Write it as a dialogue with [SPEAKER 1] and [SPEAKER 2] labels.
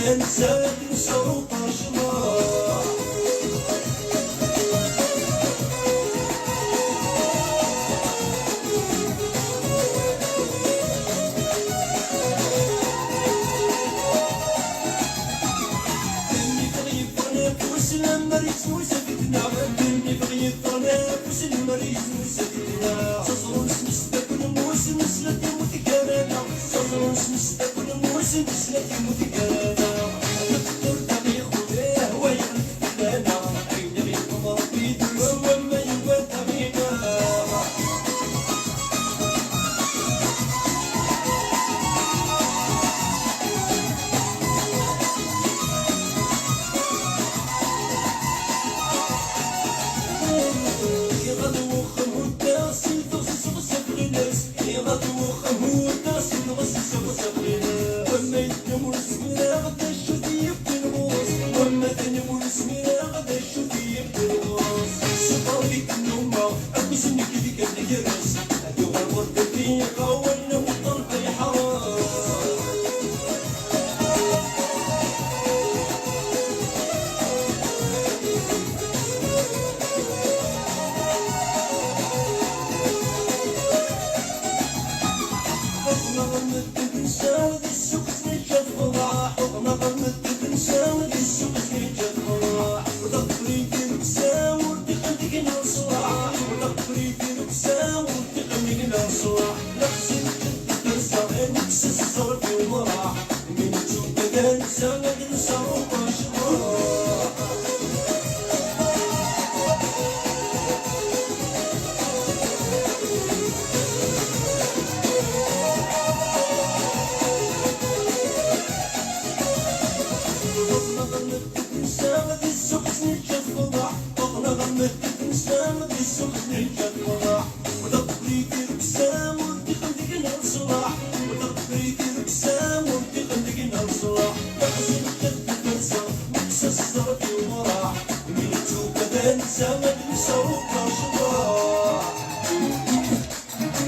[SPEAKER 1] ننسى نشوق جمار اللي بغي يفرناكوش المريض وسكتنا اللي بغي يفرناكوش المريض وسكتنا صغرون سمستك ونموس نسلت يموت كرانا صغرون سمستك ونموس نسلت يموت كرانا نقدر دمي خذاه ويعرف فلانا عين غير ربي يدرس وما يوالد بينا So